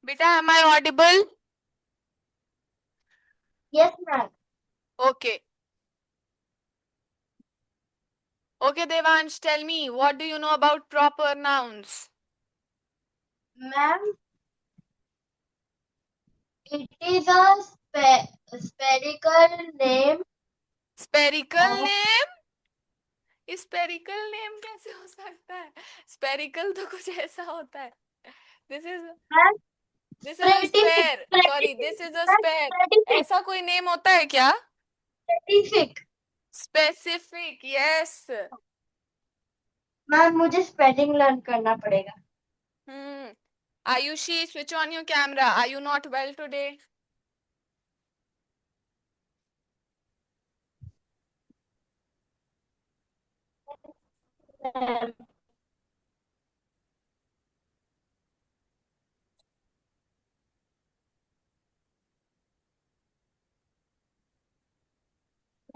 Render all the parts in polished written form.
Beta, am I audible? Yes, ma'am. Okay. Okay, Devansh, tell me, what do you know about proper nouns? Ma'am, it is a spherical name. Spherical of- name? Spherical name कैसे हो सकता है? Spherical तो कुछ ऐसा होता है. This is Ma'am, this is a scientific, spare. Sorry, scientific, this is a ma'am, spare. scientific, ऐसा कोई नेम होता है क्या? scientific. स्पेसिफिक. यस. मैम, मुझे स्पेलिंग लर्न करना पड़ेगा. Ayushi, switch on your camera. Are you not well today?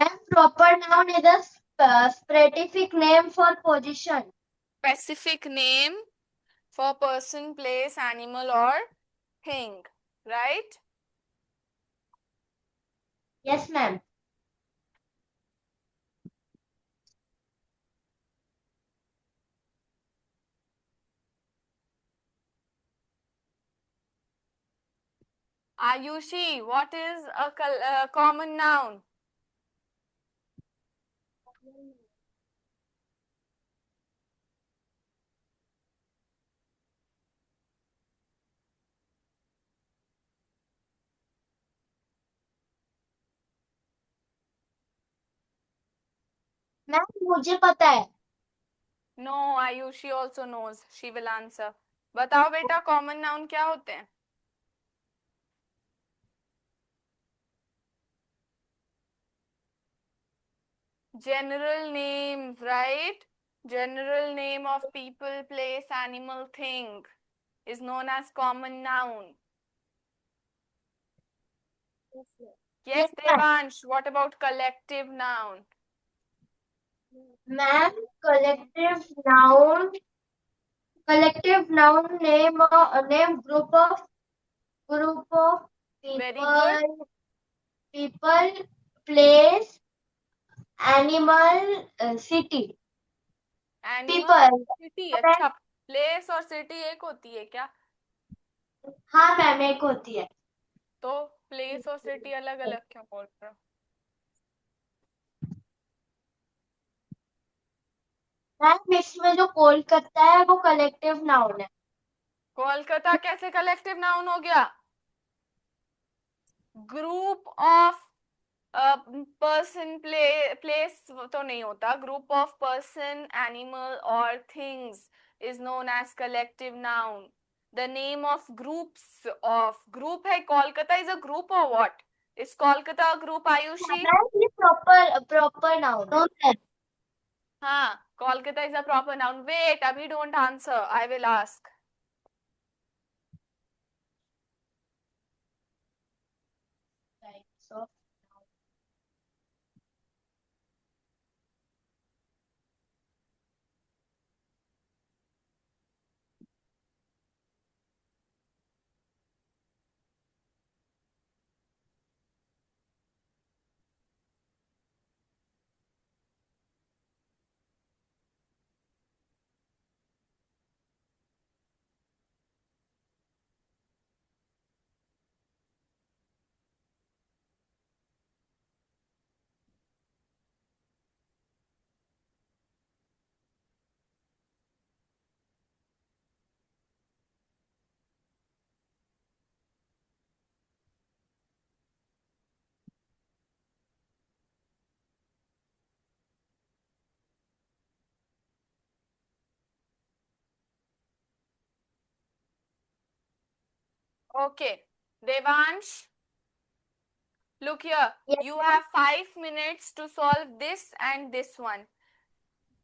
Ma'am, proper noun is a specific name for position. Specific name for person, place, animal, or thing. Right? Yes, ma'am. Ayushi, what is a common noun? Ma'am, मुझे पता है. No, Ayushi also knows. She will answer. बताओ बेटा, common noun क्या होते हैं? General names, right? General name of people, place, animal, thing is known as common noun. Yes, Yes, ma'am. Devansh, what about collective noun? Ma'am, collective noun name group of Very good. people, place, animal, city. Animal, People. city. Ma'am, अच्छा, place और city एक होती है क्या? हाँ ma'am, एक होती है. तो place और city अलग अलग क्यों बोल रहे हो? मैम, इसमें जो कोलकाता है वो कलेक्टिव नाउन है. कोलकाता कैसे कलेक्टिव नाउन हो गया? ग्रुप ऑफ पर्सन, प्लेस तो नहीं होता. ग्रुप ऑफ पर्सन, एनिमल और things is known as collective noun. The name of groups of group है. कोलकाता इज अ ग्रुप और what? Is Kolkata a group, Ayushi? Ma'am, ये प्रॉपर नाउन है. हाँ, Kolkata is a proper noun. Wait, अभी don't answer, I will ask. So, Okay, Devansh, look here. yes, You have 5 minutes to solve this and this one.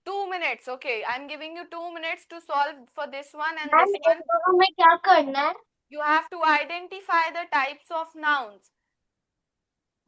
2 minutes, okay. I'm giving you 2 minutes to solve for this one and ma'am, this in one. दोनों में क्या करना है? You have to identify the types of nouns.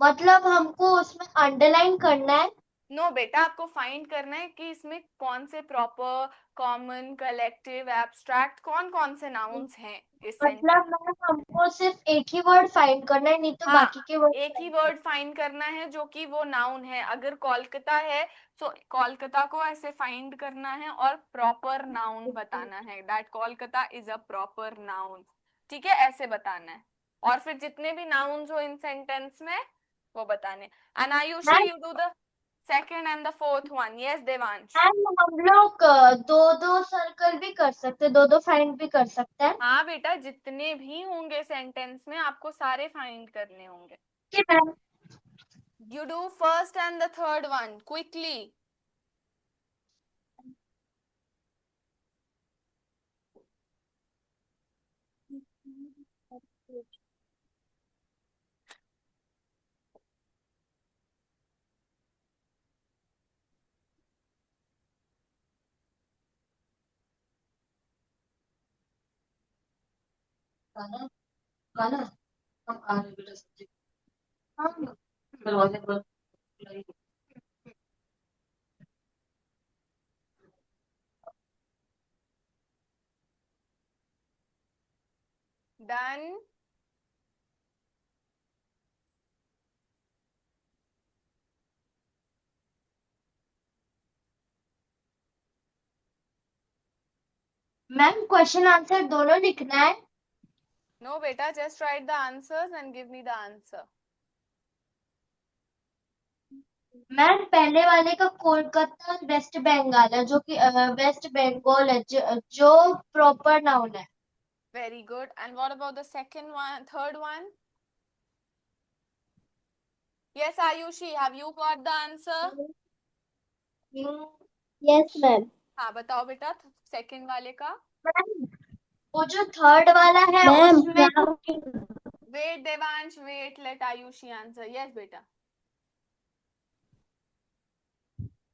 मतलब हमको उसमें underline करना है. नो बेटा, आपको फाइंड करना है कि इसमें कौन से प्रॉपर कॉमन, कलेक्टिव, एब्स्ट्रैक्ट, कौन कौन से नाउन्स हैं इस सेंटेंस? मतलब मैम हमको सिर्फ एक ही वर्ड फाइंड करना है, नहीं तो हाँ, बाकी के वर्ड एक ही वर्ड फाइंड करना है जो कि वो नाउन है। अगर कोलकाता है तो कोलकाता को ऐसे फाइंड करना है और प्रॉपर नाउन बताना है, that Kolkata is a proper noun. ठीक है, ऐसे बताना है। और फिर जितने भी नाउन्स हो इन सेंटेंस में वो बताने। And Ayushi, you do the second and the fourth one. Yes Devansh. Ma'am हम लोग दो दो सर्कल भी कर सकते हैं, दो दो फाइंड भी कर सकते हैं। हाँ बेटा, जितने भी होंगे सेंटेंस में आपको सारे फाइंड करने होंगे। ठीक है ma'am. You do first and the third one quickly. गाना गाना हम आ रहे बेटा सब्जी। हाँ दरवाजे पर Done. मैम क्वेश्चन आंसर दोनों लिखना है। No beta, just write the answers and give me the answer. Ma'am पहले वाले का कोलकाता वेस्ट बंगाल है, जो कि वेस्ट बंगाल है, जो प्रॉपर नाउन है। Very good. And what about the second one, third one? Yes, Ayushi, have you got the answer? Yes ma'am. हाँ बताओ बेटा, सेकंड वाले का। मैम वो जो थर्ड वाला है मैम उसमें Wait Devansh, wait, let Ayushi answer. Yes beta.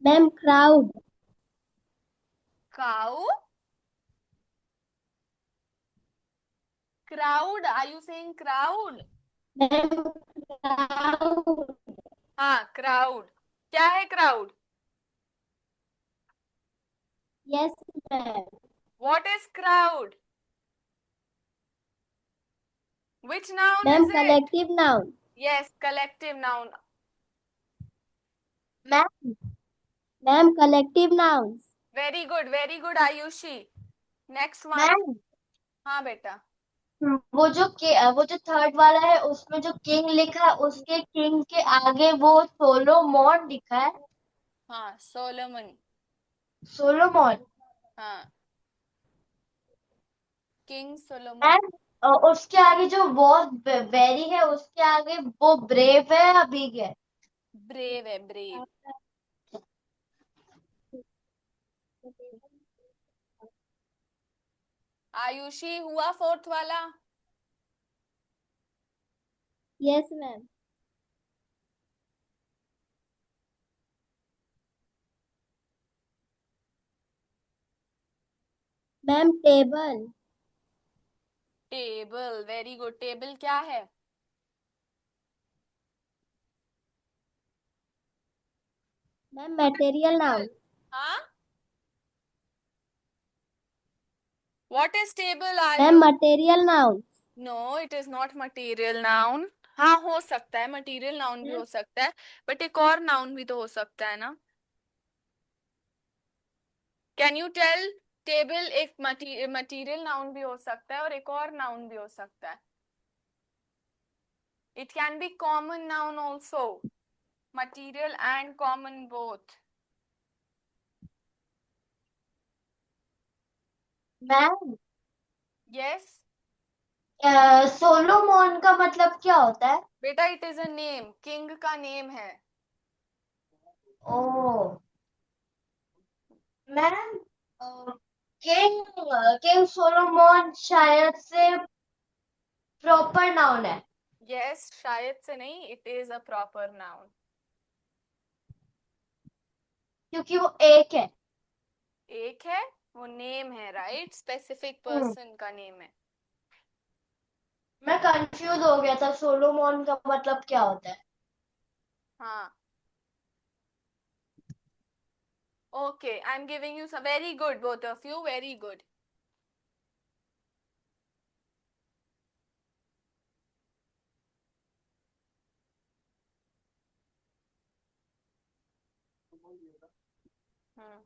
Ma'am crowd. Cow? Crowd? Are you saying crowd? Ma'am crowd. हाँ, crowd. क्या है crowd? Yes ma'am. What is crowd? Which noun ma'am is it? Collective noun. Yes, collective noun. Ma'am ma'am collective noun. Very good Ayushi. Next one. Ma'am हाँ बेटा। वो जो third वाला है उसमें जो किंग लिखा है, उसके किंग के आगे वो सोलोमॉन लिखा है। हाँ, सोलोमन। सोलोमॉन। हाँ, किंग सोलोमन। मैम उसके आगे जो वॉज वेरी है, उसके आगे वो ब्रेव है या बिग है? ब्रेव है, ब्रेव। आयुषी हुआ फोर्थ वाला? Yes ma'am. Ma'am table. Table, very good. Table क्या है? Ma'am material noun. हाँ, what is table? Are ma'am you? Material noun. No, it is not material noun. हाँ, हो सकता है, material noun भी हो सकता है, बट एक और noun भी तो हो सकता है ना। Can you tell? टेबल एक मटीरियल नाउन भी हो सकता है और एक और नाउन भी हो सकता है। It can be common noun also, material and common both. Ma'am Yes सोलोमॉन का मतलब क्या होता है? बेटा, it is a name, king का नेम है। ओ मैम किंग किंग सोलोमॉन शायद से प्रॉपर नाउन है। यस, शायद से नहीं, it is a proper noun. क्योंकि वो एक है। एक है, वो नेम है, राइट? स्पेसिफिक पर्सन का नेम है। मैं कंफ्यूज हो गया था, सोलोमॉन का मतलब क्या होता है। हाँ, Okay, I'm giving you some very good, both of you, very good. Hmm.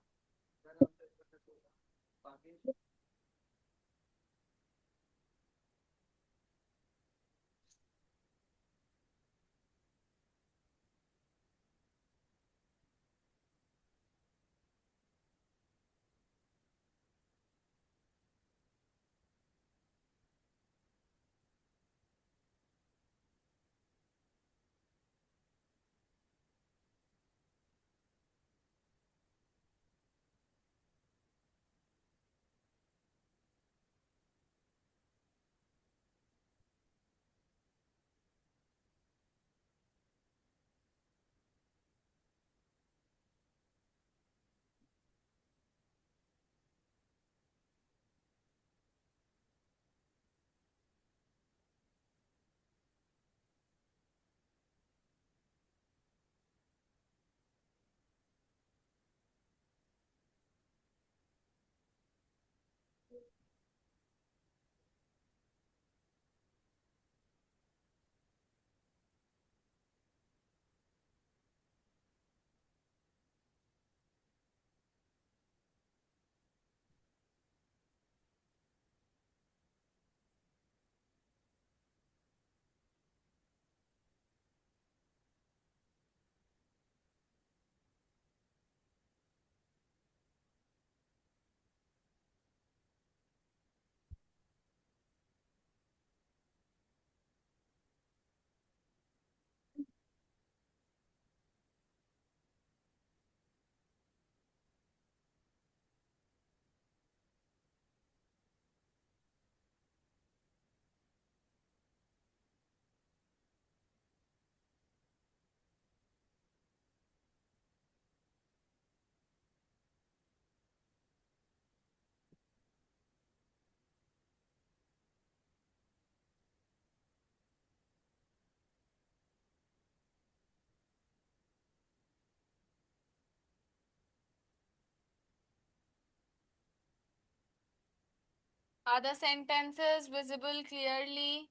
Are the sentences visible clearly?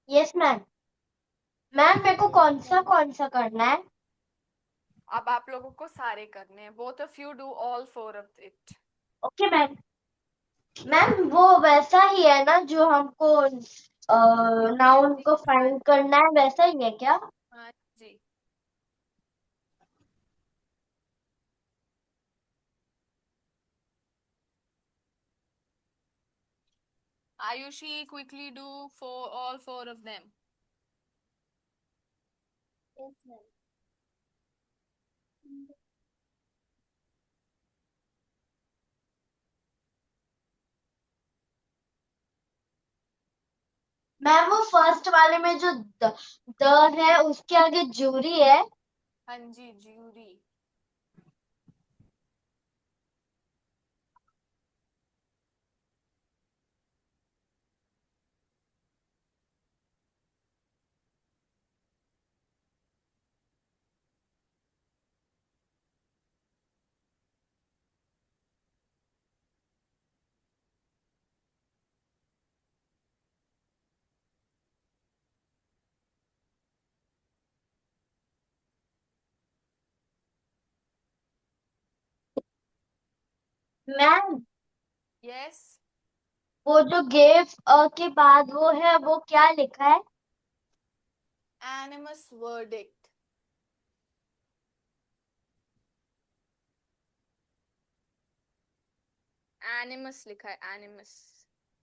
Yes ma'am. Ma'am मेरे को कौन सा करना है? अब आप लोगों को सारे करने हैं. Both of you do all 4 of it. Okay ma'am. Ma'am वो वैसा ही है ना जो हमको नाउन को फाइंड करना है, वैसा ही है क्या? हाँ जी. Ayushi, quickly do for all 4 of them. Yes, ma'am. Ma'am वो फर्स्ट वाले में जो द है उसके आगे जूरी है। हाँ जी, jury. Ma'am Yes. वो जो गेव के बाद वो है, वो क्या लिखा है? Animus verdict. Animus लिखा है, animus.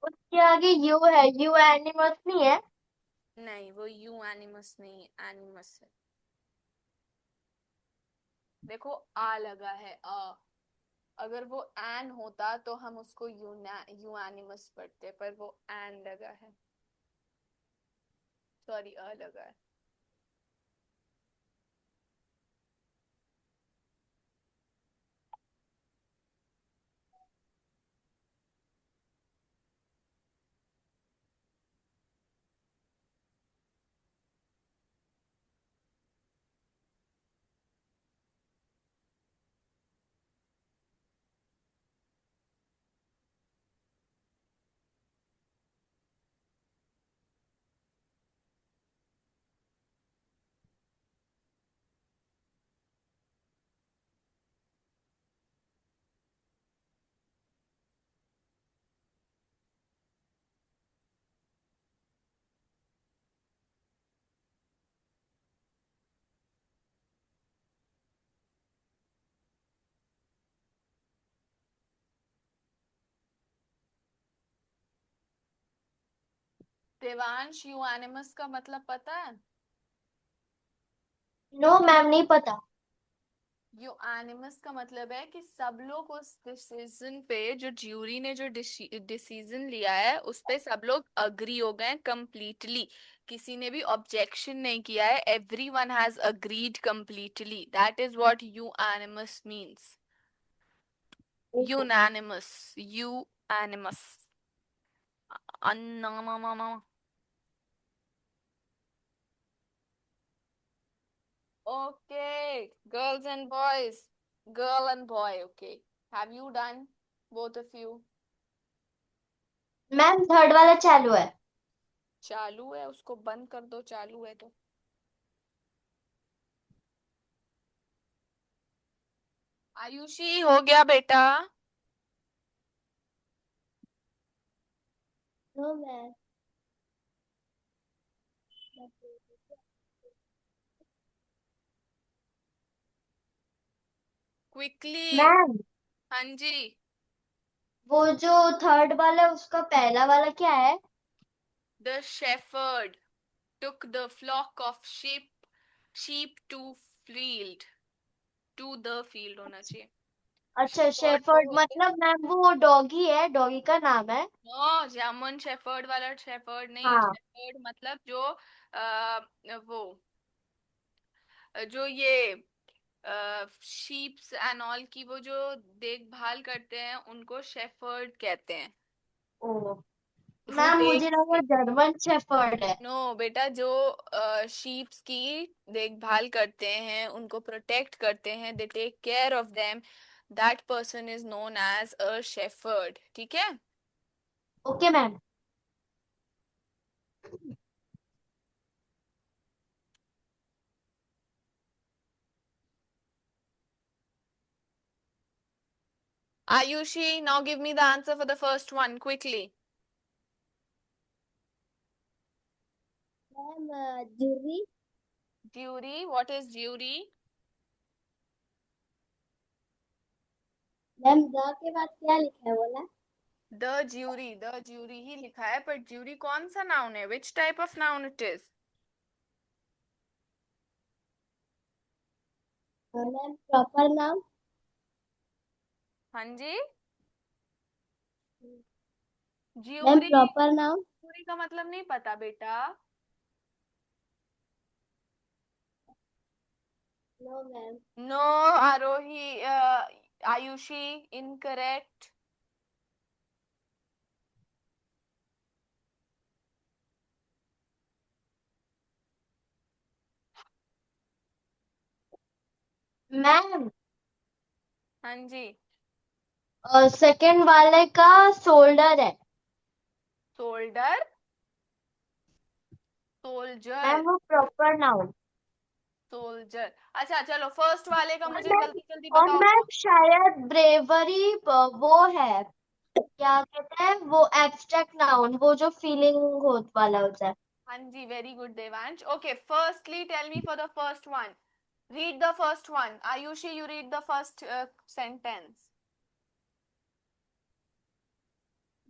उसके आगे यू है, यू एनिमस नहीं है? नहीं, वो यू एनिमस नहीं, एनिमस है. देखो आ लगा है, अ. अगर वो एन होता तो हम उसको यू एनिमस पढ़ते, पर वो एन लगा है. सॉरी, अ लगा है. देवांश, यूएनिमस का मतलब पता है? नो मैम, नहीं पता। यूएनिमस का मतलब है कि सब लोग उस डिसीजन पे, जो ज्यूरी ने जो डिसीजन लिया है उस पे सब लोग अग्री हो गए कंप्लीटली। किसी ने भी ऑब्जेक्शन नहीं किया है, everyone has agreed completely. That is what unanimous means. Unanimous, unanimous. Okay, girls and boys, girl and boy. Okay, have you done, both of you? Ma'am third वाला चालू है। चालू है, उसको बंद कर दो, चालू है तो। आयुषी, हो गया बेटा? No ma'am. क्विकली। मैम हाँ जी। वो जो थर्ड वाला है उसका पहला वाला क्या है? The shepherd took the flock of sheep to field, to the field होना चाहिए। अच्छा, shepherd वो शेफर्ड होते हैं। मतलब मैम वो डॉगी है, डॉगी का नाम है। नो, जर्मन शेफर्ड वाला शेफर्ड नहीं, हाँ। शेफर्ड मतलब जो वो जो ये शीप्स एंड ऑल की वो जो देखभाल करते हैं उनको शेफर्ड कहते हैं। ओ हु मैम, मुझे टेक्स। लगा जर्मन शेफर्ड है। नो बेटा, जो शीप्स की देखभाल करते हैं, उनको प्रोटेक्ट करते हैं, they take care of them, that person is known as a shepherd. ठीक है। Okay ma'am. Ayushi, now give me the answer for the first one quickly. Ma'am jury. Jury, what is jury? Ma'am the के बाद क्या लिखा है बोला? The jury ही लिखा है, पर ज्यूरी कौन सा नाउन है? Which type of noun it is? Ma'am proper नाम। हाँ जी। Ma'am jury. प्रॉपर नाम। ज्यूरी का मतलब नहीं पता बेटा? No ma'am. No Arohi, Ayushi, incorrect. Ma'am हाँ जी। सेकंड वाले का शोल्डर है। शोल्डर, सोल्जर, मैम वो प्रॉपर नाउन। सोल्जर। अच्छा चलो, फर्स्ट वाले का और मुझे मैम जल्दी जल्दी और बताओ मैम तो। शायद ब्रेवरी वो है, क्या कहते हैं वो, एब्स्ट्रैक्ट नाउन, वो जो फीलिंग होत वाला होता है। हाँ जी, very good Devansh. Okay, firstly tell me for the first one. Read the first one. Ayushi, you read the first sentence.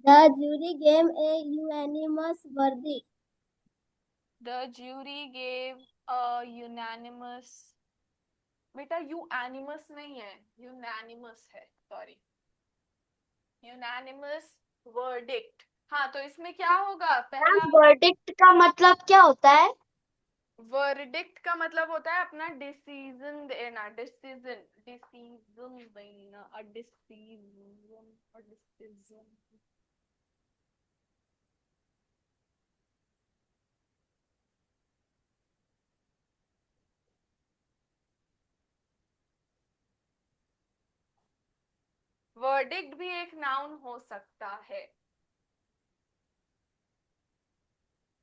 The jury gave a unanimous verdict. The jury gave a unanimous. बेटा unanimous नहीं है, unanimous है, sorry. unanimous verdict। हाँ, तो इसमें क्या होगा? Ma'am पहला वर्डिक्ट का मतलब क्या होता है? verdict का मतलब होता है अपना डिसीजन देना, डिसीजन, डिसीजन देना, a decision, a decision. Verdict भी एक नाउन हो सकता है।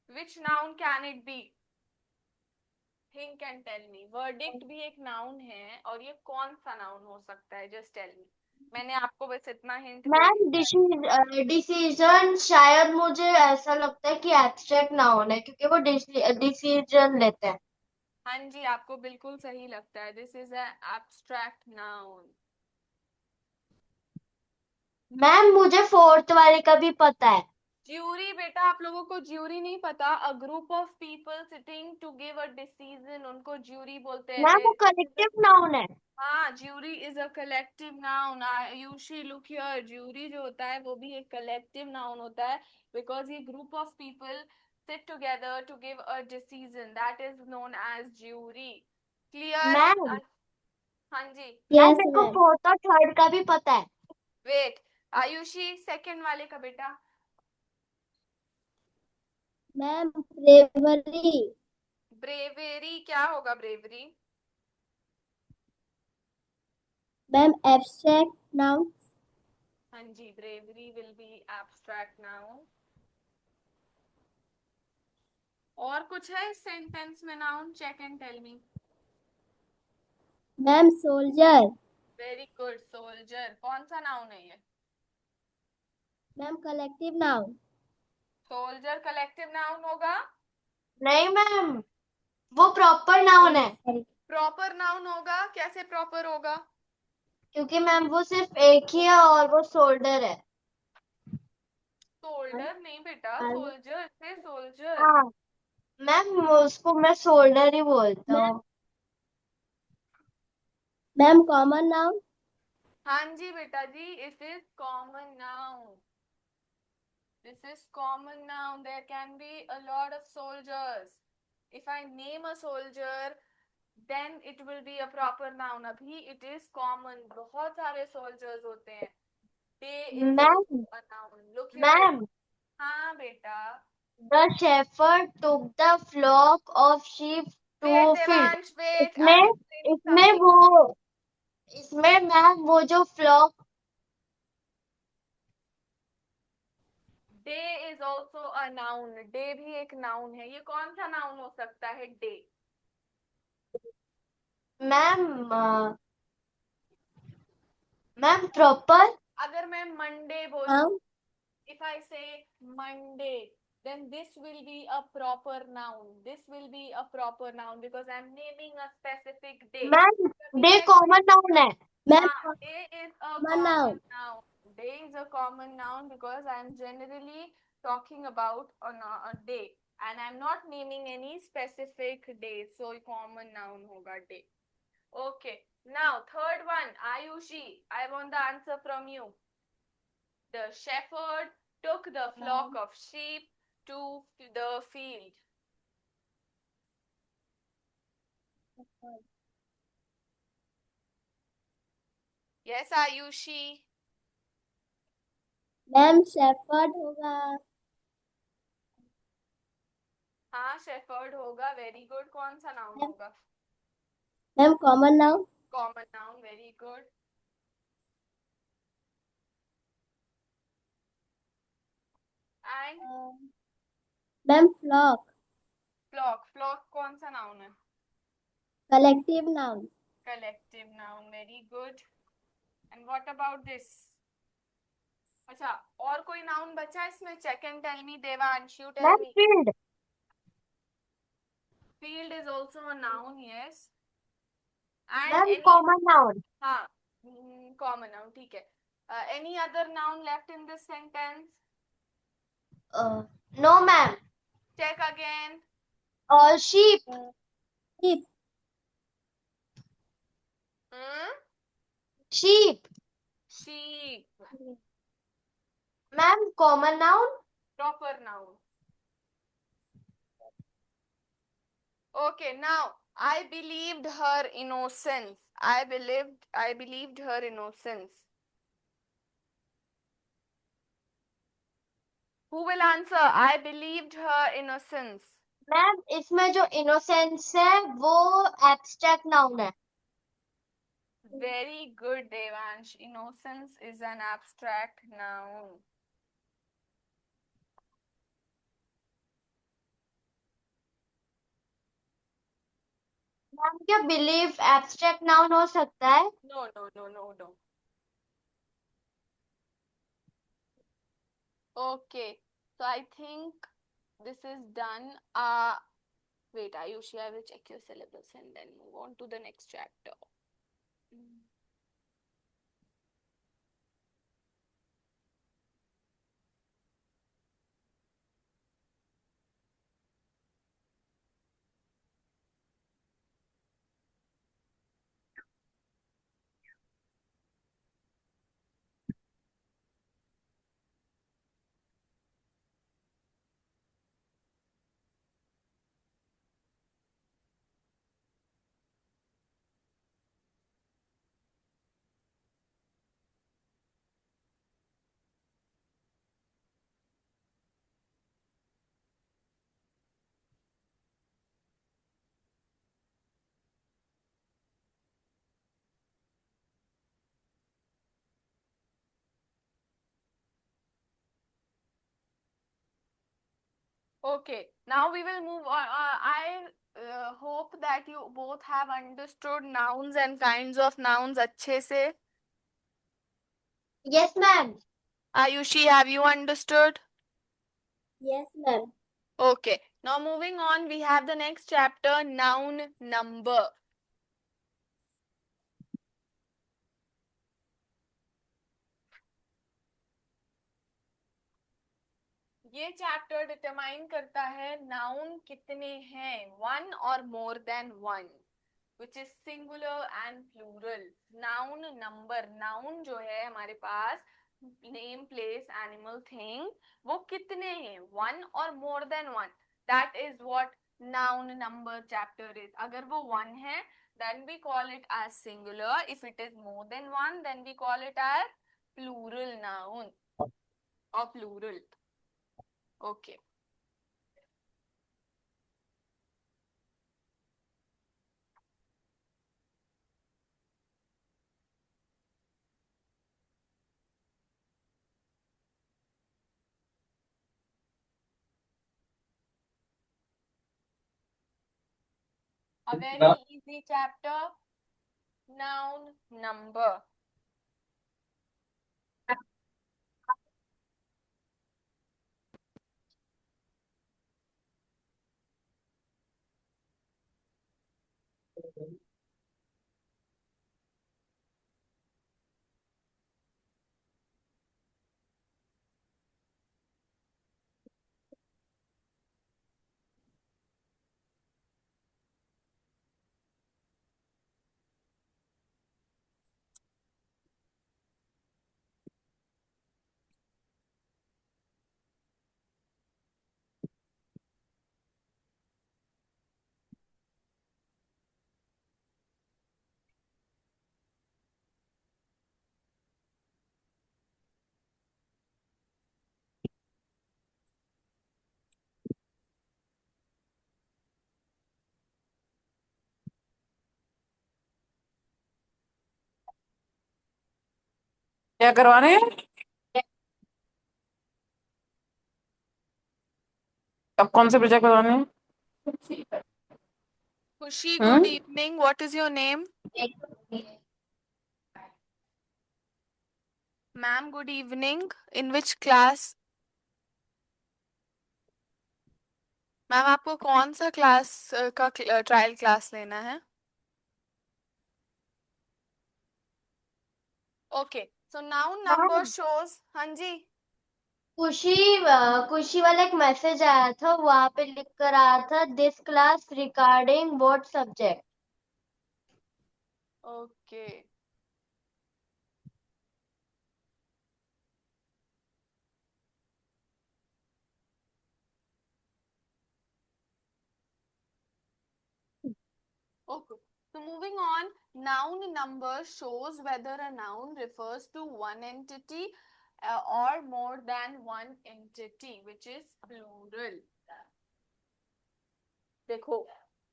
Which noun can it be? Think and tell me. Verdict भी एक नाउन है, और ये कौन सा नाउन हो सकता है? Just tell me. मैंने आपको बस इतना हिंट दे मैम दिया है। डिसीजन शायद मुझे ऐसा लगता है कि एब्स्ट्रैक्ट नाउन है, क्योंकि वो डिसीजन लेते हैं। हाँ जी, आपको बिल्कुल सही लगता है। This is a abstract noun. Ma'am मुझे फोर्थ वाले का भी पता है। ज्यूरी बेटा, आप लोगों को ज्यूरी नहीं पता? A group of people sitting to give a decision, उनको ज्यूरी बोलते हैं। मैम वो कलेक्टिव नाउन है। हाँ, jury is a collective noun. Ayushi look here, jury जो होता है वो भी एक कलेक्टिव नाउन होता है, बिकॉज ये group of people sit together to give a decision, that is known as jury. Clear? Ma'am हाँ जी। मैम यस मेरे को मैम। फोर्थ और थर्ड का भी पता है। वेट, आयुषी सेकंड वाले का बेटा। Ma'am bravery. ब्रेवेरी क्या होगा? Bravery ma'am abstract noun. हाँ जी, bravery will be abstract noun. और कुछ है इस सेंटेंस में noun? Check and tell me. Ma'am soldier. Very good, soldier कौन सा नाउन है ये? Ma'am collective noun. Soldier collective noun होगा? नहीं मैम, वो प्रॉपर नाउन है। सॉरी। प्रॉपर नाउन होगा? कैसे प्रॉपर होगा? क्योंकि मैम वो सिर्फ एक ही है और वो शोल्डर है। सोल्डर नहीं बेटा, मैम सोल्जर से सोल्जर। हाँ मैम, उसको मैं शोल्डर ही बोलता हूँ। Ma'am common noun. हाँ जी बेटा जी, it is common noun. This is common noun. There can be a lot of soldiers. If I name a soldier, then it will be a proper noun. अभी it is common. बहुत सारे soldiers होते हैं. They is ma'am also a noun. Look here. Ma'am हाँ बेटा. the shepherd took the flock of sheep to Wait field। Devansh, wait. I'm इसमें explaining इसमें something. वो इसमें मैम वो जो flock. Day is also a noun. Day भी एक noun है. ये कौन सा noun हो सकता है? Day. Ma'am ma'am proper. अगर मैं Monday बोलूँ, noun. if I say Monday, then this will be a proper noun. This will be a proper noun because I'm naming a specific day. Ma'am तभी day मैं common noun है। Ma'am हाँ, day is a common common noun. noun. Day is a common noun because I'm generally talking about a day and I'm not naming any specific day. So common noun होगा day. Okay. Now third one, Ayushi. I want the answer from you. The shepherd took the flock of sheep to the field. Yes, Ayushi. Ma'am shepherd होगा। हाँ, shepherd होगा. Very good. कौन सा noun होगा? Ma'am common noun. Common noun. Very good. And ma'am flock. flock. Flock कौन सा noun है? Collective noun. Collective noun. Very good. And what about this? अच्छा, और कोई noun बचा इसमें? Check and tell me, Devansh. You tell ma'am me. Field. Field is also a noun. Yes. And ma'am any common noun. हाँ, common noun. ठीक है. Any other noun left in this sentence? No ma'am. Check again. और sheep. Sheep. Hmm? Sheep Sheep. Ma'am common noun. Proper noun. Okay, now I believed her innocence. I believed her innocence. Who will answer? I believed her innocence. Ma'am इसमें जो innocence है वो abstract noun है। Very good, Devansh. Innocence is an abstract noun. Ma'am क्या believe abstract noun हो सकता है? No, no, no, no, no. Okay, so I think this is done. Wait, Ayushi, I will check your syllabus and then move on to the next chapter. Okay, now we will move on. I hope that you both have understood nouns and kinds of nouns अच्छे से. Yes, ma'am. Ayushi, have you understood? Yes, ma'am. Okay, now moving on, we have the next chapter, noun number. ये chapter determine करता है noun कितने हैं, one और more than one, which is singular and plural. Noun number, noun जो है हमारे पास, नेम, प्लेस, एनिमल, थिंग, वो कितने हैं, वन और more than one. That is what noun number chapter is. अगर वो वन है then we call it as singular. If it is more than one, then we call it as plural noun or plural. Okay. A very easy chapter, noun number. क्या करवाने हैं? अब कौन से project करवाने हैं? Khushi, good evening. What is your name? Ma'am, good evening. In which class? Ma'am आपको कौन सा क्लास का ट्रायल क्लास लेना है? ओके, सो नाउन नंबर शोज. हाँ जी. खुशी वाला एक मैसेज आया था, वहां पे लिख कर आया था this class regarding what subject. Okay. Okay. So moving on, noun number shows whether a noun refers to one entity or more than one entity, which is plural. देखो,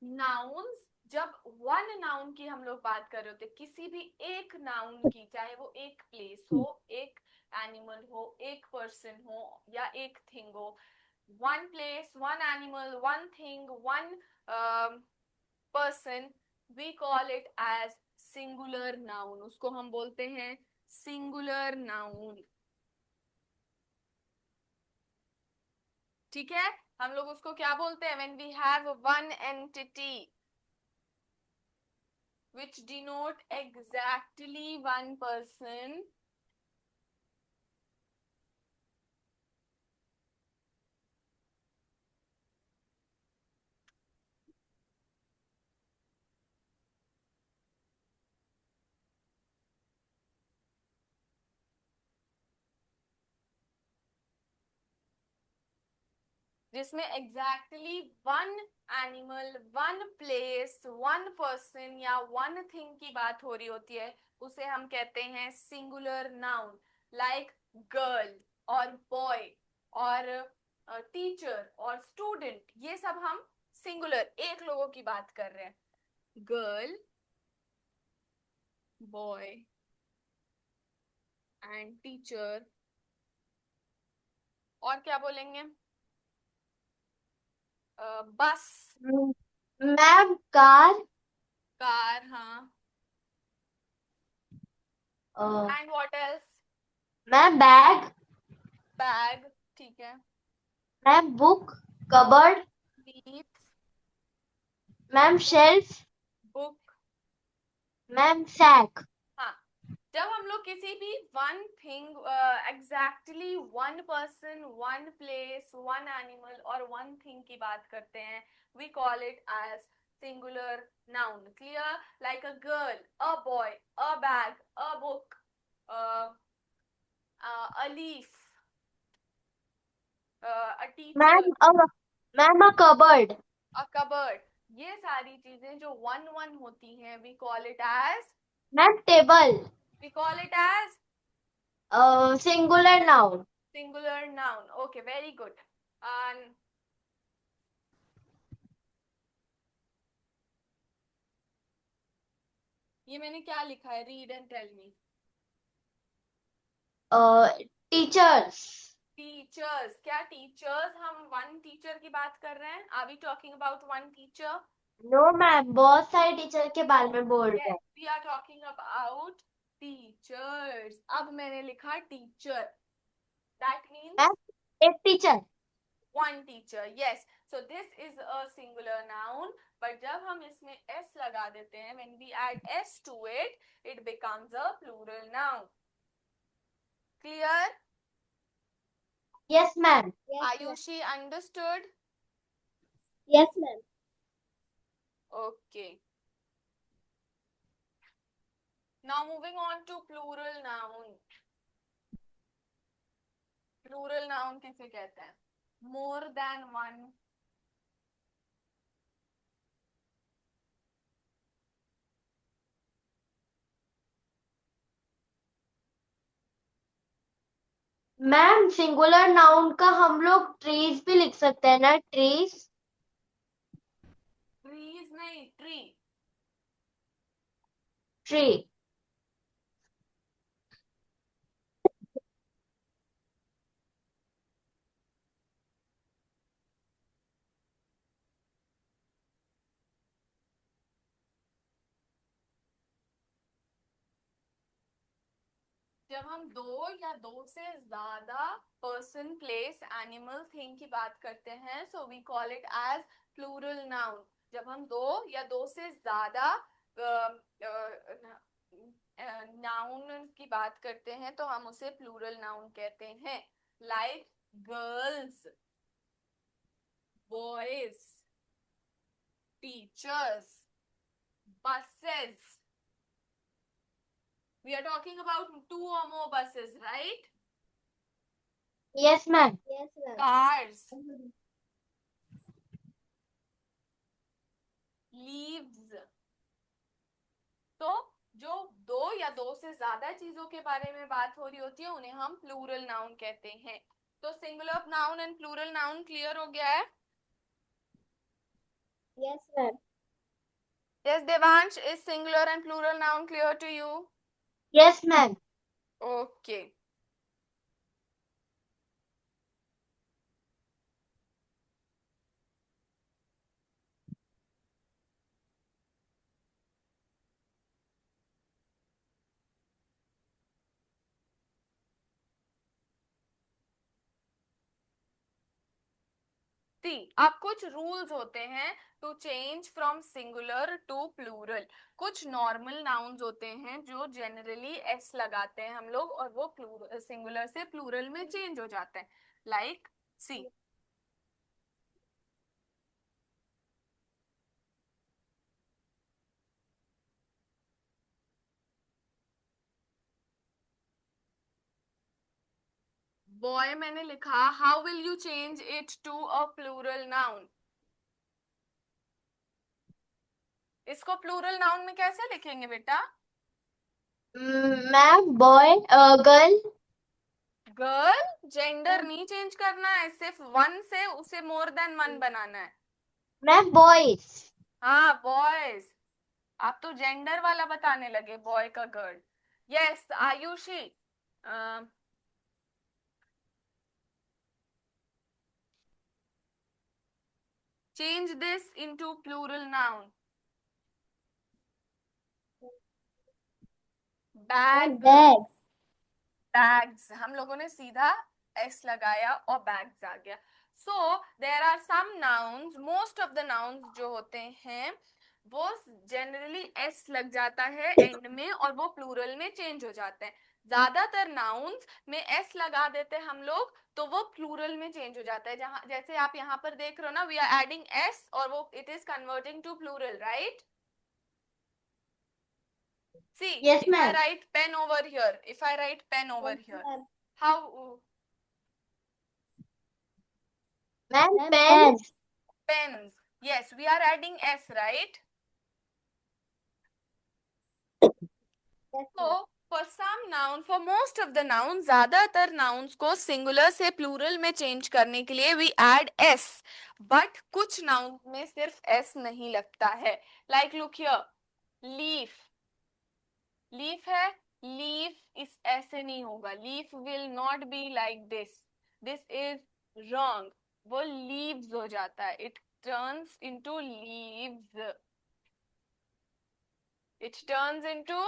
nouns, जब वन नाउन की हम लोग बात कर रहे होते, किसी भी एक नाउन की, चाहे वो एक प्लेस हो, एक एनिमल हो, एक पर्सन हो या एक थिंग हो, one place, one animal, one thing, one person, we call it as singular noun. उसको हम बोलते हैं singular noun. ठीक है, हम लोग उसको क्या बोलते हैं? when we have one entity which denote exactly one person, जिसमें exactly one animal, one place, one person या वन थिंग की बात हो रही होती है, उसे हम कहते हैं सिंगुलर नाउन. लाइक गर्ल और बॉय और टीचर और स्टूडेंट, ये सब हम सिंगुलर एक लोगों की बात कर रहे हैं. Girl, boy and teacher. और क्या बोलेंगे? बस. Ma'am car. कार. हाँ. Uh, and what else? Ma'am bag. Bag. ठीक है. Ma'am book. Cupboard. Neat. Ma'am shelf. Book. Ma'am sack. हाँ. जब हम लोग किसी भी one thing, exactly one person, one place, one animal और वन थिंग की बात करते हैं, we call it as singular noun. Clear? Like a girl, a boy, a bag, a book, a leaf, a teacher, ma'am a cupboard. a cupboard. ये सारी चीजें जो one one होती हैं, we call it as, ma'am table. we call it as singular noun. singular noun. Okay, very good. And ये मैंने क्या लिखा है? Read and tell me. Teachers. Teachers. क्या टीचर्स? हम वन टीचर की बात कर रहे हैं? Are we talking about one teacher? No ma'am, बहुत सारे टीचर के बारे में बोल रहे हैं. We are talking about teachers. अब मैंने लिखा टीचर. दैट मीन्स मैम एक teacher. one teacher. Yes, so this is a singular noun, but जब हम इसमें s लगा देते हैं, when we add s to it, it becomes a plural noun. Clear? Yes ma'am. Yes, ma'am. Ayushi understood? Yes, ma'am. Okay. Now moving on to plural noun. Plural noun किसे कहते हैं? More than one. Ma'am singular noun का हम लोग trees भी लिख सकते हैं ना. ट्रीज. Trees नहीं, tree. ट्री. जब हम दो या दो से ज्यादा पर्सन, प्लेस, एनिमल, थिंग की बात करते हैं, so we call it as plural noun. जब हम दो या दो से ज्यादा नाउन की बात करते हैं तो हम उसे प्लूरल नाउन कहते हैं. Like girls, boys, teachers, buses. We are talking about two or more buses, right? Yes ma'am. Yes, ma'am. Cars, leaves. तो जो दो या दो से ज्यादा चीजों के बारे में बात हो रही होती है, उन्हें हम प्लूरल नाउन कहते हैं. तो singular noun and plural noun clear हो गया है? Yes, ma'am. Yes, Devansh, is singular and plural noun clear to you? Yes ma'am. Okay. See, अब कुछ रूल्स होते हैं to change from singular to plural. कुछ नॉर्मल नाउन्स होते हैं जो जनरली एस लगाते हैं हम लोग, और वो सिंगुलर से प्लूरल में चेंज हो जाते हैं. लाइक सी, बॉय मैंने लिखा. How will you change it to a plural noun? इसको प्लूरल नाउन में कैसे लिखेंगे बेटा? Ma'am boy. Girl. Girl. Gender नहीं चेंज करना है, सिर्फ वन से उसे मोर देन वन बनाना है. Ma'am boys. हाँ, बॉयज. आप तो जेंडर वाला बताने लगे, बॉय का girl. Yes Ayushi. Change this into plural noun. Ma'am, Bag, bags. bags. हम लोगों ने सीधा s लगाया और bags आ गया. So there are some nouns, most of the nouns जो होते हैं वो generally s लग जाता है end में और वो plural में change हो जाते हैं. ज्यादातर nouns में s लगा देते हैं हम लोग तो वो plural में change हो जाता है. जहां जैसे आप यहाँ पर देख रहे हो ना, we are adding s और वो it is converting to plural, right? See, Yes, if I ma'am. write pen over here, if I write pen over Yes, here, ma'am. how? Ma'am, Ma'am, pens. Pens. Yes, we are adding s, right? Yes, So ma'am. for some noun, for most of the nouns, ज्यादातर nouns को singular से plural में change करने के लिए we add s. But कुछ nouns में सिर्फ s नहीं लगता है. Like look here, leaf. Leaf है, leaf इस ऐसे नहीं होगा. Leaf will not be like this. This is wrong. वो leaves हो जाता है. It turns into leaves. It turns into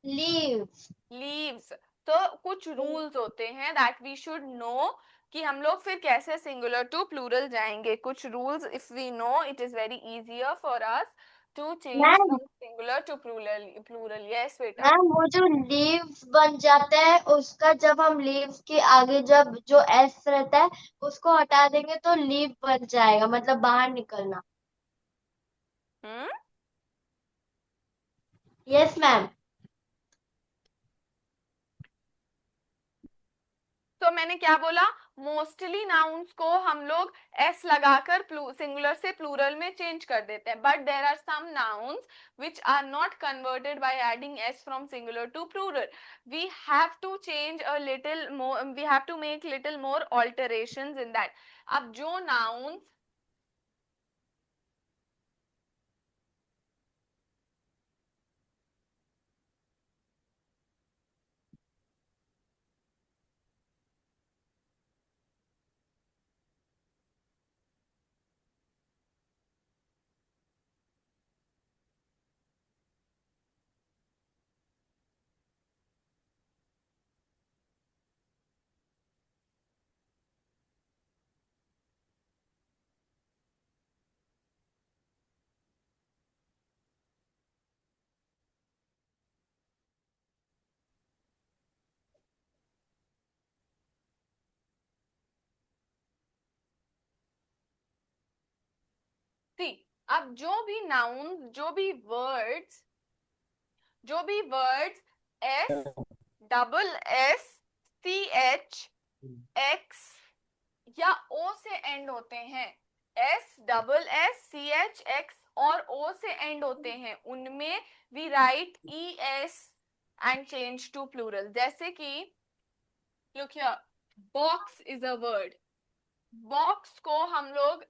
Leaves. leaves. तो कुछ rules होते हैं that we should know कि हम लोग फिर कैसे singular to plural जाएंगे. कुछ rules if we know, it is very easier for us to change Ma'am, from singular to plural. Plural. Yes, बेटा. मैम वो जो लीव्स बन जाता है उसका जब हम लीव्स के आगे जब जो एस रहता है उसको हटा देंगे तो लीव बन जाएगा, मतलब बाहर निकलना. हम्म. Yes ma'am. तो मैंने क्या बोला, मोस्टली नाउन्स को हम लोग s लगाकर सिंगुलर से प्लूरल में चेंज कर देते हैं. But there are some nouns which are not converted by adding s from singular to plural. We have to change a little more, we have to make little more alterations in that. अब जो nouns सी, अब जो भी words s double s ch x या o से end होते हैं, s double s ch x और o से एंड होते हैं, उनमें we write es and change to plural. जैसे कि look here, box is a word. Box को हम लोग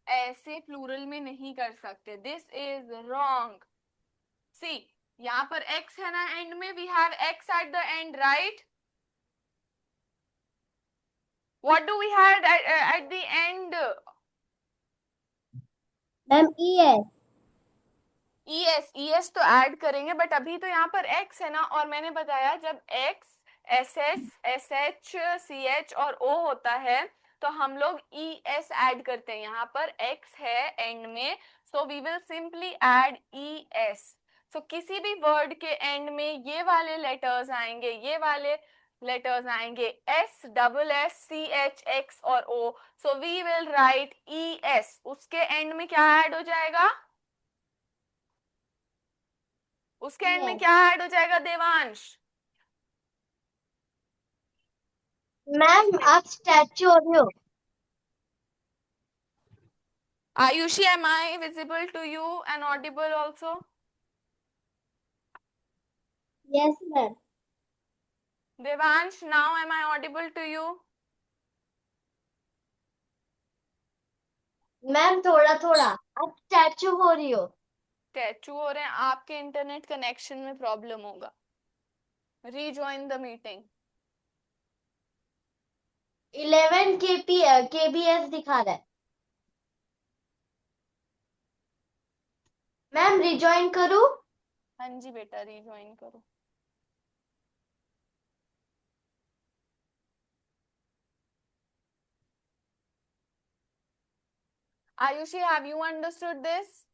ऐसे प्लूरल में नहीं कर सकते. This is wrong. सी, यहाँ पर x है ना एंड में, we have x at the end, right? What do we have at the end? Ma'am, ES. es तो ऐड करेंगे, बट अभी तो यहाँ पर x है ना, और मैंने बताया जब x ss sh ch और o होता है तो हम लोग es ऐड करते हैं. यहाँ पर x है एंड में, so we will simply add es. So किसी भी वर्ड के एंड में ये वाले लेटर्स आएंगे, ये वाले लेटर्स आएंगे, s double s ch x और o. So we will write es. उसके एंड में क्या ऐड हो जाएगा? उसके एंड में Yes. क्या ऐड हो जाएगा देवांश? मैम आप स्टैचू हो रहे हो. Ayushi, am I visible to you and audible also? Yes, ma'am. Devansh, now am I audible to you? Ma'am थोड़ा थोड़ा. आप स्टैचू हो रही हो. स्टैचू हो रहे हैं, आपके इंटरनेट कनेक्शन में प्रॉब्लम होगा. Rejoin the meeting. 11 kbs दिखा रहा है. मैम रिजॉइन करूँ? हाँ जी बेटा, रिज्वाइन करो. Ayushi, have you understood this?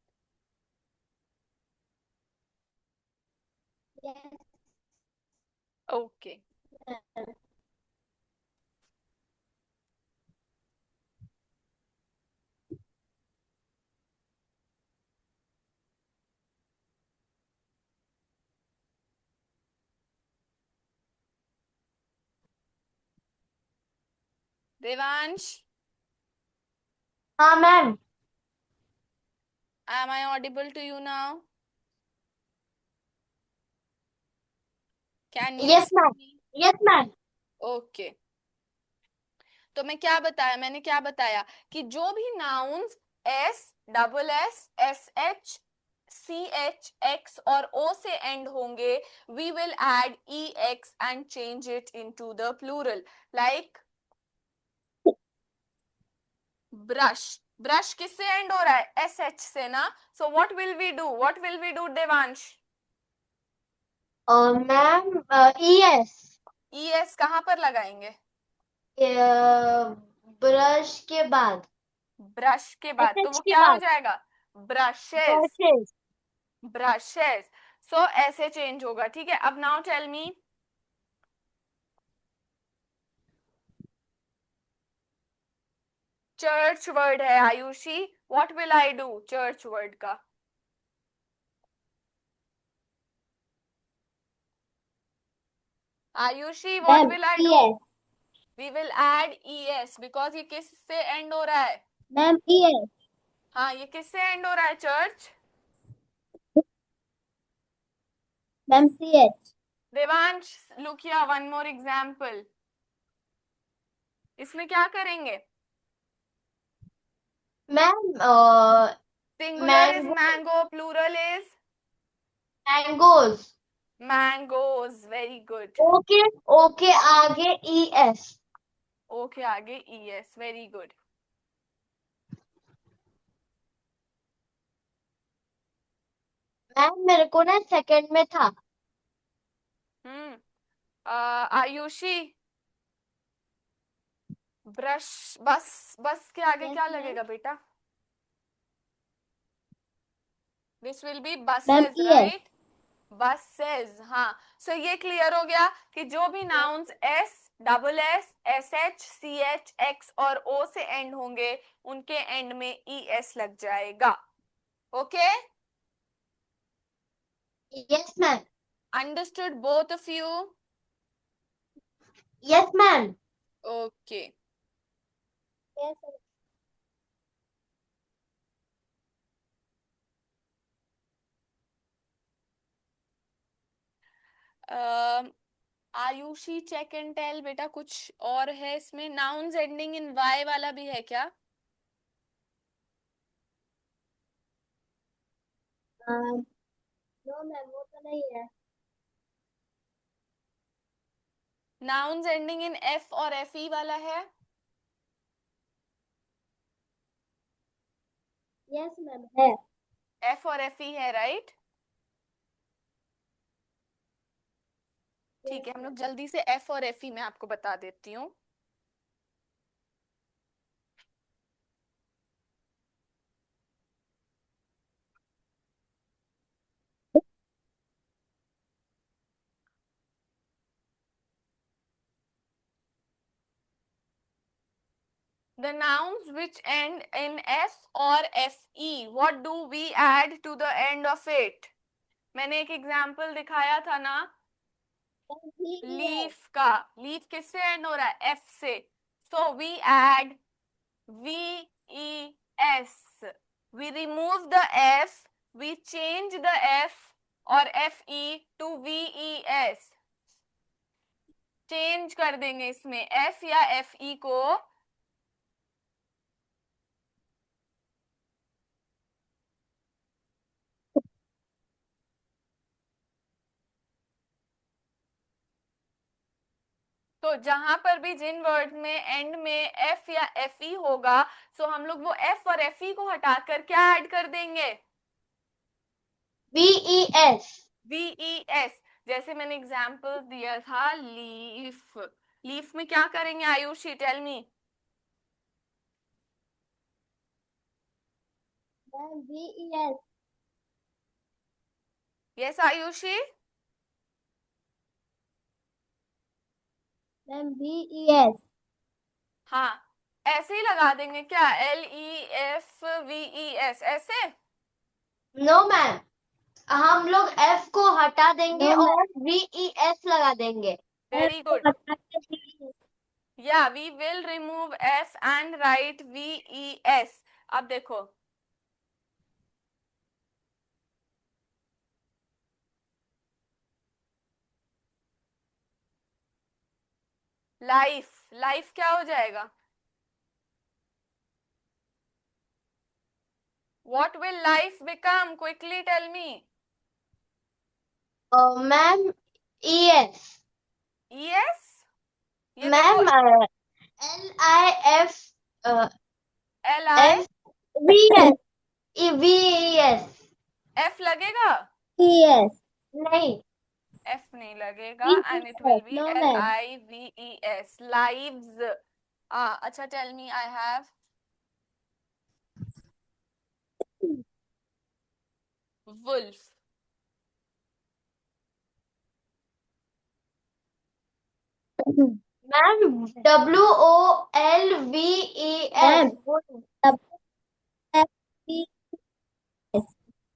Yes, Okay. ma'am. Devansh, हाँ ma'am. am I audible to you now? Can you yes see ma'am. me? Yes ma'am. Okay. तो मैं क्या बताया, मैंने क्या बताया कि जो भी nouns S, double S, S H, C H, X और ओ से एंड होंगे, we will add E X and change it into the plural. Like brush. Brush किससे एंड हो रहा है? एस एच से ना. So what will we do? What will we do Devansh? Ma'am ES. E S कहाँ पर लगाएंगे? ब्रश के बाद. ब्रश के बाद. तो SH वो के क्या हो बाद. जाएगा? ब्रशेस. ब्रशेस. ब्रशेस. सो ऐसे चेंज होगा. ठीक है. अब now tell me, church word है Ayushi. What will I do church word का? Ayushi, what Ma'am, will I do? ES. We will add e s because ये किस से एंड हो रहा है? Ma'am, ES. हाँ, ये किससे एंड हो रहा है? Church. Ma'am, CH. Devansh, look here, one more example. इसमें क्या करेंगे? Ma'am singular is mango. Mango, plural is mangoes. Mangoes. Very good. Okay. Okay आगे ES. ओके आगे E S. Very good. Ma'am मेरे को ना सेकंड में था. आयुषी, ब्रश. बस, बस के आगे Yes, क्या ma'am. लगेगा बेटा? This will be Ma'am, buses, ES. Right? Buses. हाँ. सो ये क्लियर हो गया कि जो भी nouns S, double S, S H, C H, X और ओ से एंड होंगे, उनके एंड में ई एस लग जाएगा. Okay. Yes ma'am. Understood both of you? Yes ma'am. Okay. Yes, sir. Ayushi, check and tell बेटा, कुछ और है इसमें? नाउन्स एंडिंग इन वाई वाला भी है क्या? No, ma'am, वो तो नहीं है. नाउन्स एंडिंग इन एफ और एफ ई वाला है? Yes, ma'am, है. एफ और एफ ई है, राइट? ठीक है, हम लोग जल्दी से एफ और एफ ई में आपको बता देती हूँ. The nouns which end in F or FE, what do we add to the end of it? मैंने एक एग्जाम्पल दिखाया था ना, Ma'am, he is. लीफ का. लीफ किससे एंड हो रहा है? एफ से. So we add VES. We remove the F, we change the F or FE to VES. Change कर देंगे इसमें F या FE को. तो जहां पर भी जिन वर्ड में एंड में एफ या एफ ई होगा, सो हम लोग वो एफ और एफ ई को हटाकर क्या ऐड कर देंगे? VES. VES, जैसे मैंने एग्जाम्पल दिया था लीफ, लीफ में क्या करेंगे Ayushi, tell me. Ma'am VES. Yes Ayushi, ma'am VES. हाँ ऐसे ही लगा देंगे क्या, LEFVES ऐसे। नो मैम, हम लोग F को हटा देंगे No, और VES लगा देंगे. वेरी गुड, हटा के VES. या we will remove F and write VES। अब देखो लाइफ, लाइफ क्या हो जाएगा, what will life become, quickly tell me। Ma'am ES. ES, ये देखो ma'am LIF LI F VES. VES. F लगेगा, VES. नहीं. F नहीं लगेगा and it will VES. be No, ma'am. LIVES, lives। अच्छा tell me, I have wolf, ma'am WOLVES. Ma'am, WFVS.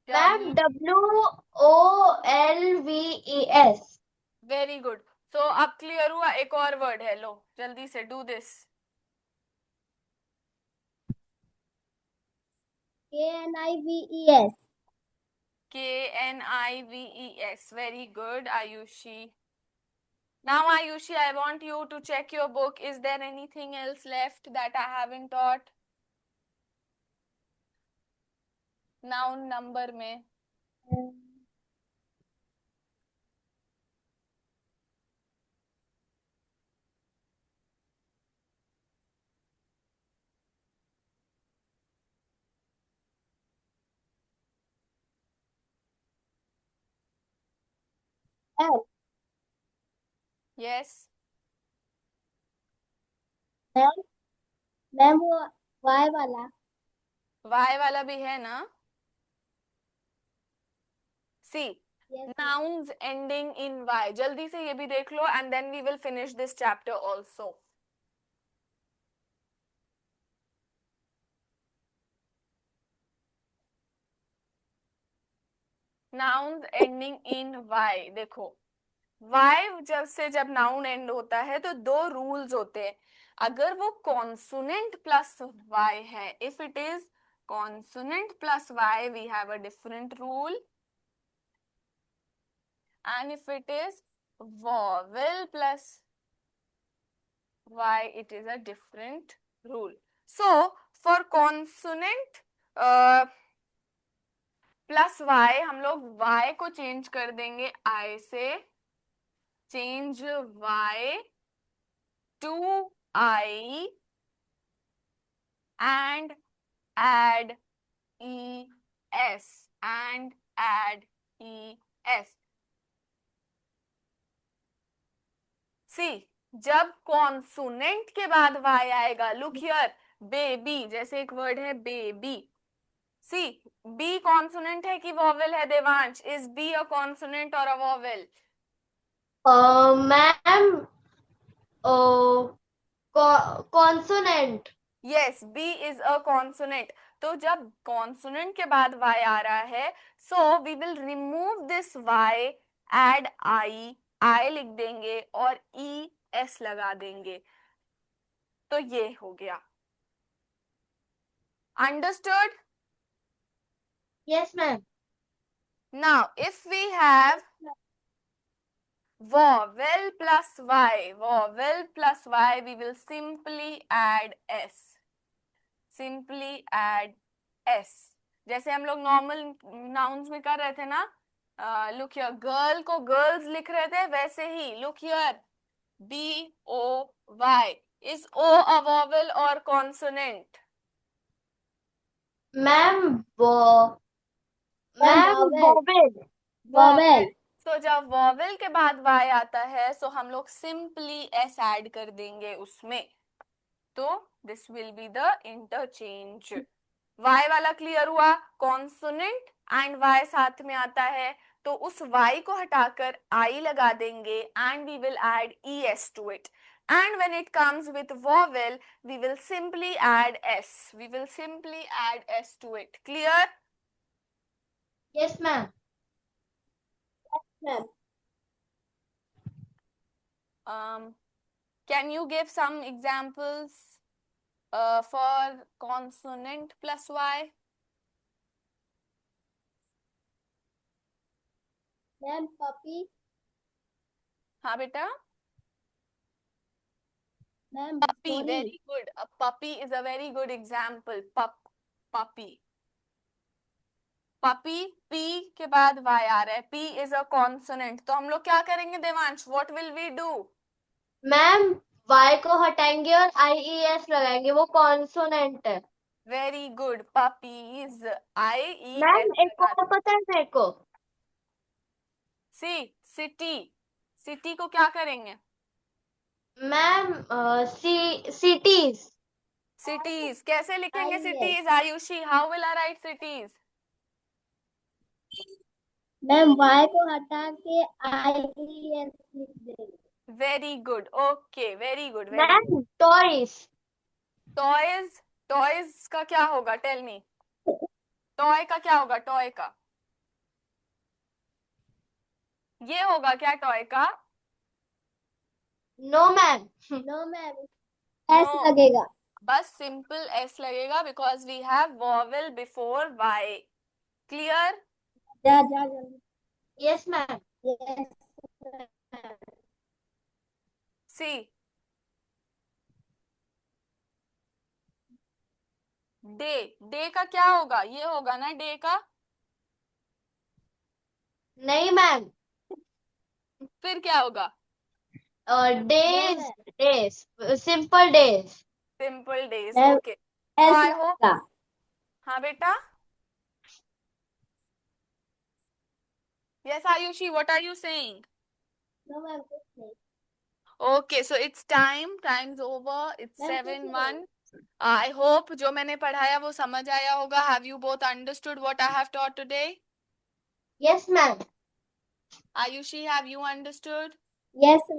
क्या मैम WOLVES. Very good. So अब clear हुआ, एक और वर्ड है, लो जल्दी से do this. KNIVES. KNIVES, very good Ayushi। Now Ayushi, I want you to check your book, is there anything else left that I haven't taught noun number में। Ma'am, yes ma'am, ma'am वो Y वाला. Y वाला भी है ना, सी Yes, ma'am. nouns ending in Y, जल्दी से ये भी देख लो and then we will finish this chapter also। nouns ending in Y, देखो Y जब नाउन एंड होता है तो दो रूल्स होते हैं, अगर वो कॉन्सोनेंट प्लस Y है, if it is consonant plus Y we have a different rule, and if it is vowel plus Y it is a different rule। so for consonant plus Y हम लोग Y को change कर देंगे I से, change Y to I and add ES and add ES। सी जब consonant के बाद Y आएगा, लुक हियर, बेबी जैसे एक वर्ड है बेबी, सी बी कॉन्सोनेंट है कि वॉवेल है Devansh, is b a consonant और a vowel. Ma'am consonant. Yes b is a consonant, तो जब कॉन्सोनेंट के बाद Y आ रहा है, so we will remove this Y, add I लिख देंगे और ES लगा देंगे, तो ये हो गया। Understood. Yes ma'am. Now if we have vowel plus Y, we will simply add S, simply add S, जैसे हम लोग नॉर्मल नाउन्स में कर रहे थे ना, लुक हियर, गर्ल को गर्ल्स लिख रहे थे, वैसे ही look here, BOY, is O a vowel or consonant? Ma'am ma'am vowel. Vowel. Vowel. तो जब वॉवेल के बाद y आता है तो हम लोग सिंपली s ऐड कर देंगे उसमें, तो this will be the interchange. y वाला क्लियर हुआ, कॉन्सोनेंट एंड y साथ में आता है तो उस y को हटाकर i लगा देंगे and we will add es to it, and when it comes with vowel we will simply add s, we will simply add s to it. Clear? Yes ma'am. Ma'am. Can you give some examples for consonant plus y? Ma'am, puppy. हाँ बेटा, Ma'am, puppy, sorry. very good. A puppy is a very good example. Puppy. Puppy, p के बाद y आ रहा है, p is a consonant, तो हम लोग क्या करेंगे Devansh? What will we do? Ma'am y को हटाएंगे और IES लगाएंगे, वो कॉन्सोनेंट है। Very good. Puppies. I-E-S ma'am एक लगा और पता है मेरे को। सी, सिटी, सिटी को क्या करेंगे? Ma'am cities. सिटीज कैसे लिखेंगे? IES. Cities Ayushi, how will I right cities? Ma'am y को हटा के IES लिख देंगे. Very good, okay, very good, very good. Ma'am toys. Toys, toys का क्या होगा? टेल मी, टॉय का क्या होगा? टॉय का ये होगा क्या? टॉय का no ma'am. No, ma'am. No. S लगेगा. बस सिंपल एस लगेगा because we have vowel before Y. Clear? जा जल्दी. Yes ma'am. Yes. See, day, day का क्या होगा? ये होगा ना डे का, नहीं मैम, फिर क्या होगा? Days. Ma'am. Days, simple days. Simple days, ma'am, okay. S I hope, लगेगा. हाँ बेटा, yes Ayushi, what are you saying? No, ma'am, कुछ नहीं. Okay, so it's time, time's over, it's Ma'am, कुछ 7:01. नहीं. I hope जो मैंने पढ़ाया वो समझ आया होगा. Have you both understood what I have taught today? Yes ma'am. Ayushi, have you understood? Yes, ma'am.